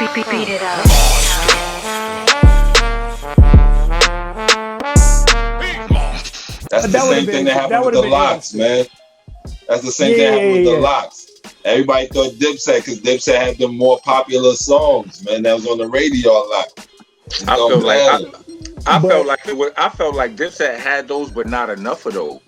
Beat it up. That's the same thing that happened with the Locks, man. That's the same thing that happened with the Locks. Everybody thought Dipset, because Dipset had the more popular songs, man. That was on the radio a lot. I felt like Dipset had those, but not enough of those.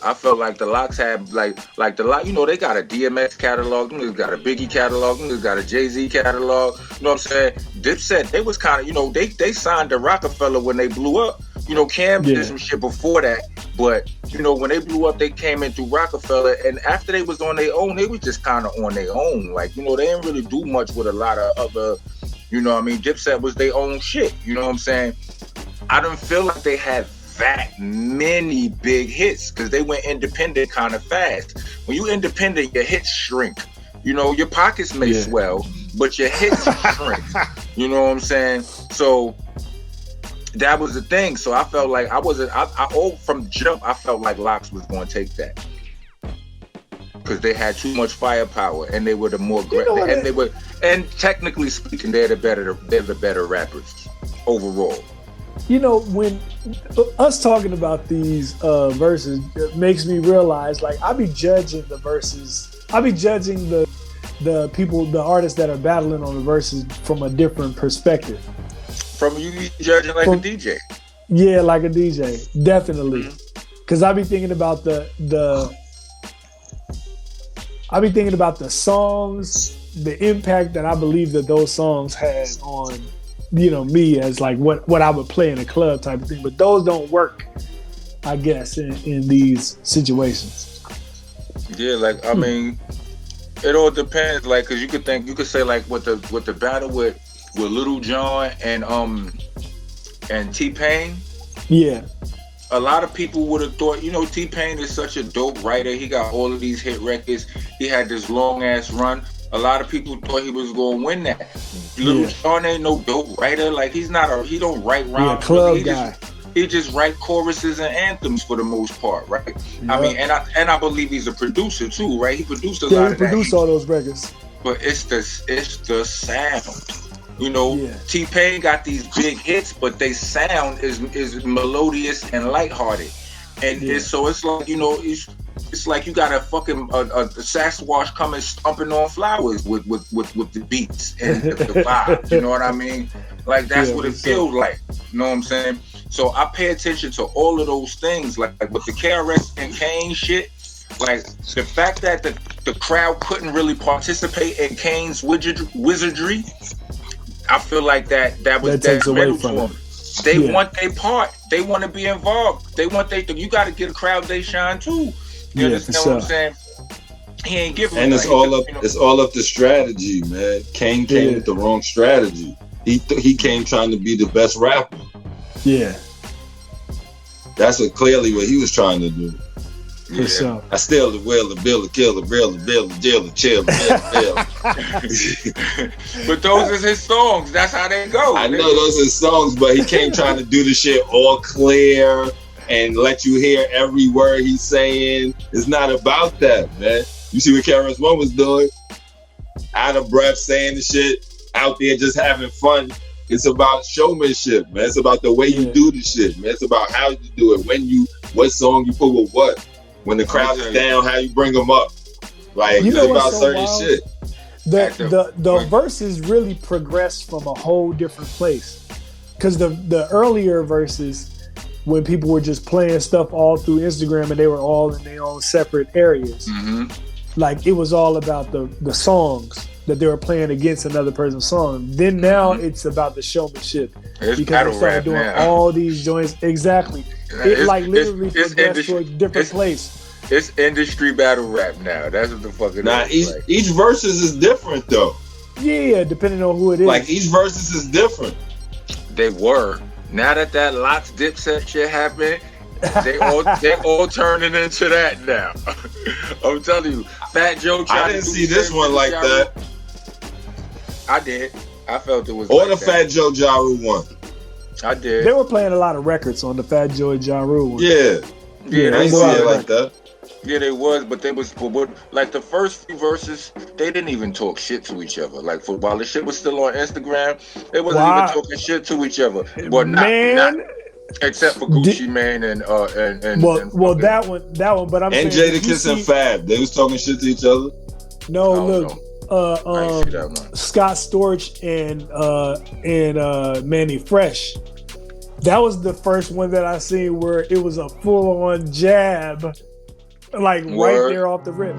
I felt like the Locks had like the Lock. You know, they got a DMX catalog. They got a Biggie catalog. They got a Jay-Z catalog. You know what I'm saying? Dipset, they was kind of, you know, they signed to Rockefeller when they blew up. You know, Cam did some shit before that, but you know, when they blew up, they came in through Rockefeller, and after they was on their own, they was just kind of on their own. Like, you know, they didn't really do much with a lot of other, you know what I mean? Dipset was their own shit. You know what I'm saying? I don't feel like they had that many big hits because they went independent kind of fast. When you independent, your hits shrink. You know, your pockets may swell, but your hits shrink. You know what I'm saying? So that was the thing. So I felt like from jump, I felt like Locks was going to take that because they had too much firepower and they were the more and technically speaking, they're the better rappers overall. You know, when us talking about these verses makes me realize, like, I be judging the verses. I be judging the people, the artists that are battling on the verses from a different perspective. From you judging like a DJ. Yeah, like a DJ, definitely. Because I be thinking about the songs, the impact that I believe that those songs had on, you know, me as like what I would play in a club type of thing. But those don't work, I guess, in these situations. Yeah, like, I mean, it all depends. Like, cause you could say like with the battle with Little John and T-Pain. Yeah. A lot of people would have thought, you know, T-Pain is such a dope writer. He got all of these hit records. He had this long ass run. A lot of people thought he was going to win that. Little John ain't no dope writer. Like, he don't write rhymes. Club guy. He just write choruses and anthems for the most part, right? Yep. I mean, and I believe he's a producer too, right? He produced a lot of that. He produced all those records. But it's the sound. You know, T-Pain got these big hits, but they sound is melodious and lighthearted. And it's like, you know, it's like you got a fucking a Sasquatch coming stomping on flowers with the beats and the vibe. You know what I mean? Like, that's what it feels like. You know what I'm saying? So I pay attention to all of those things, like with the KRS and Kane shit. Like, the fact that the crowd couldn't really participate in Kane's wizardry, I feel like that takes away from them. They want their part. They want to be involved. They want you got to get a crowd they shine too. You understand what I'm saying? He ain't giving. And it's all up the strategy, man. Kane came with the wrong strategy. He came trying to be the best rapper. Yeah. That's clearly what he was trying to do. For sure. I steal the will, the bill, the kill, the bill, the bill, the jail, the chill, the bill. But those is his songs. That's how they go. I know those are his songs, but he came trying to do the shit all clear and let you hear every word he's saying. It's not about that, man. You see what KRS-One was doing? Out of breath, saying the shit, out there just having fun. It's about showmanship, man. It's about the way you do the shit, man. It's about how you do it, what song you put with what. When the crowd is down, how you bring them up. Like, it's about certain shit. The verses really progressed from a whole different place. Because the earlier verses, when people were just playing stuff all through Instagram and they were all in their own separate areas, like, it was all about the songs that they were playing against another person's song. Then now it's about the showmanship. It's because they started doing all these joints. Exactly. It like literally progressed to a different place. It's industry battle rap now. That's what the fuck it is. Each verses is different though. Yeah, depending on who it is. Like, each verses is different. They were. Now that Locks Dipset shit happened, they all turning into that now. I'm telling you, Fat Joe. I didn't see this one like that. I did. I felt it was. Or the Fat Joe Ja Rule one. I did. They were playing a lot of records on the Fat Joe Ja Rule one. Yeah, I didn't see it like that. Yeah, they was, but they was like the first few verses. They didn't even talk shit to each other. Like while the shit was still on Instagram, they wasn't even talking shit to each other. But not except for Gucci Mane and that one. But I'm and saying Jadakiss and Fab, they was talking shit to each other. No, look, Scott Storch and Manny Fresh. That was the first one that I seen where it was a full-on jab, like right there off the rip.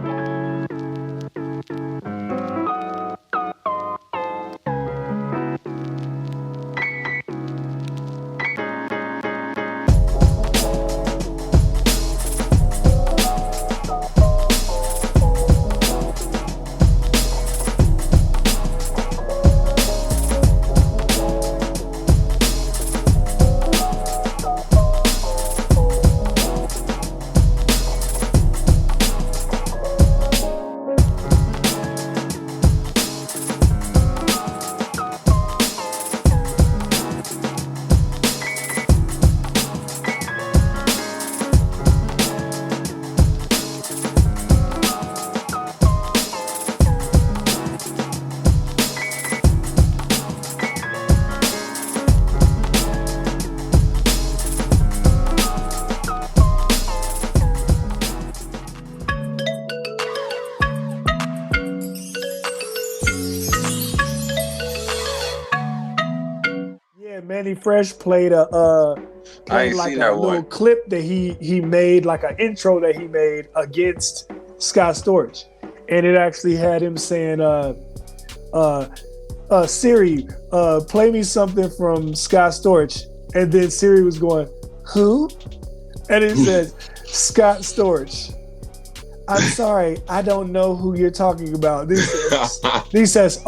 Manny Fresh played a little clip that he made, like an intro that he made against Scott Storch, and it actually had him saying, "Siri, play me something from Scott Storch," and then Siri was going, "Who?" And it says, "Scott Storch. I'm sorry, I don't know who you're talking about." He says,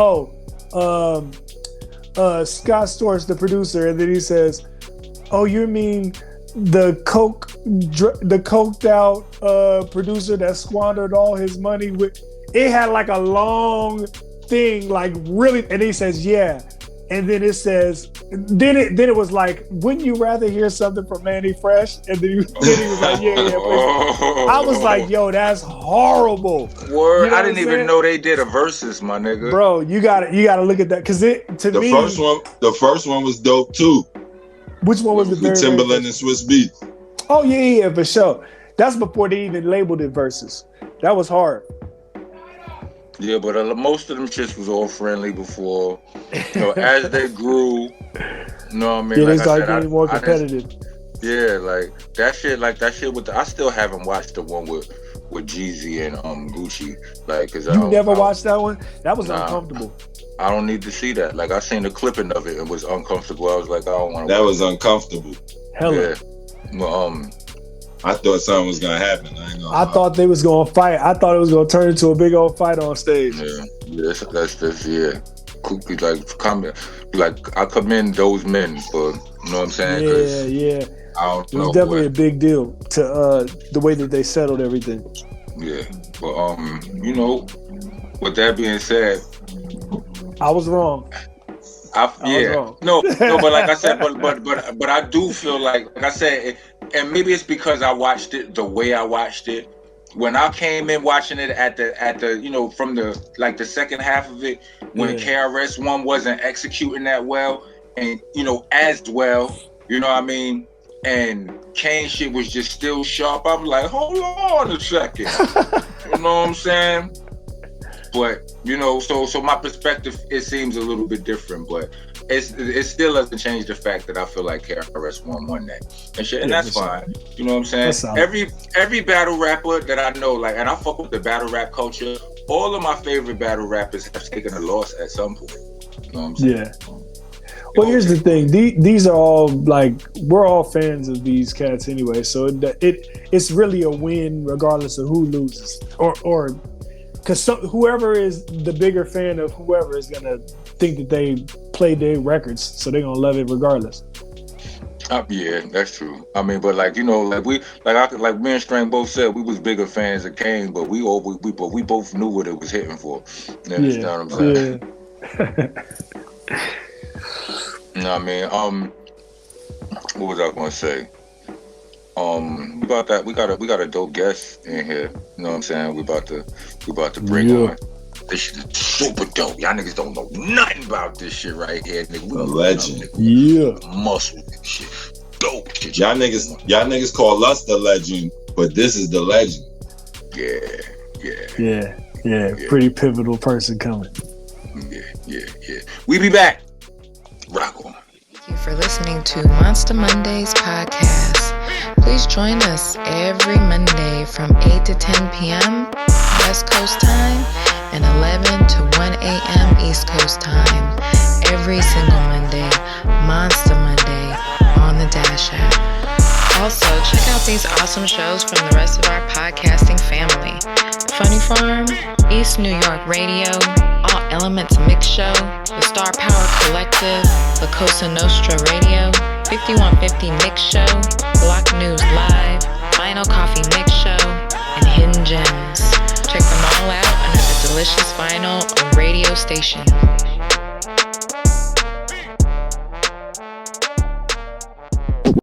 Scott Storch, the producer, and then he says, "Oh, you mean the coked out producer that squandered all his money with?" It had like a long thing, like really, and he says, "Yeah," and then it says, then it was like, "Wouldn't you rather hear something from Manny Fresh?" And then he was like, "Yeah." I was like, "Yo, that's horrible." Word, you know I didn't even know they did a versus, my nigga. Bro, you gotta look at that, because the first one was dope too. Which one was the very Timberland and Swiss Beats? Oh yeah, for sure. That's before they even labeled it versus. That was hard. Yeah, but most of them shits was all friendly before. You know, as they grew, you know what I mean? Yeah, they started getting more competitive. Like that shit with I still haven't watched the one with Jeezy and Gucci. Like, cause you never watched that one? That was uncomfortable. I don't need to see that. Like, I seen the clipping of it and was uncomfortable. I was like, I don't want to. That was uncomfortable. Hella. Yeah. Well, I thought something was gonna happen. I thought they was gonna fight. I thought it was gonna turn into a big old fight on stage. Yeah, that's like I commend those men for, you know what I'm saying? Yeah. It was definitely a big deal to the way that they settled everything. Yeah, but you know, with that being said, I was wrong. I was wrong. No, but like I said, but I do feel like I said, and maybe it's because I watched it the way I watched it. When I came in watching it at the you know, from the second half of it, when KRS-One wasn't executing that well and, you know, as well, you know what I mean? And Kane shit was just still sharp. I'm like, hold on a second. You know what I'm saying? But, you know, so my perspective, it seems a little bit different, but it still doesn't change the fact that I feel like KRS-One won that and shit, and that's fine. You know what I'm saying? Every battle rapper that I know, like, and I fuck with the battle rap culture. All of my favorite battle rappers have taken a loss at some point. You know what I'm saying? Yeah. Well, here's the thing. These are all, like, we're all fans of these cats anyway, so it's really a win regardless of who loses, or because whoever is the bigger fan of whoever is gonna think that they played their records, so they're gonna love it regardless. Yeah, that's true. I mean, but like, you know, like me and Strang both said, we was bigger fans of Kane, but we both knew what it was hitting for. You understand what I'm saying? Yeah. You know what I mean? What was I gonna say? We got a dope guest in here. You know what I'm saying? We about to bring on. This shit is super dope. Y'all niggas don't know nothing about this shit right here, nigga. A legend. Muscle shit. Dope shit. Y'all niggas call us the legend, but this is the legend. Yeah. Pretty pivotal person coming. Yeah. We be back. Rock on. Thank you for listening to Monsta Mondayz Podcast. Please join us every Monday from 8 to 10 p.m. West Coast time and 11 to 1 a.m. East Coast time. Every single Monday, Monsta Monday on the Dash app. Also, check out these awesome shows from the rest of our podcasting family. Funny Farm, East New York Radio, All Elements Mix Show, The Star Power Collective, La Cosa Nostra Radio, 5150 Mix Show, Block News Live, Vinyl Coffee Mix Show, and Hidden Gems. Check them all out under the Delicious Vinyl radio station.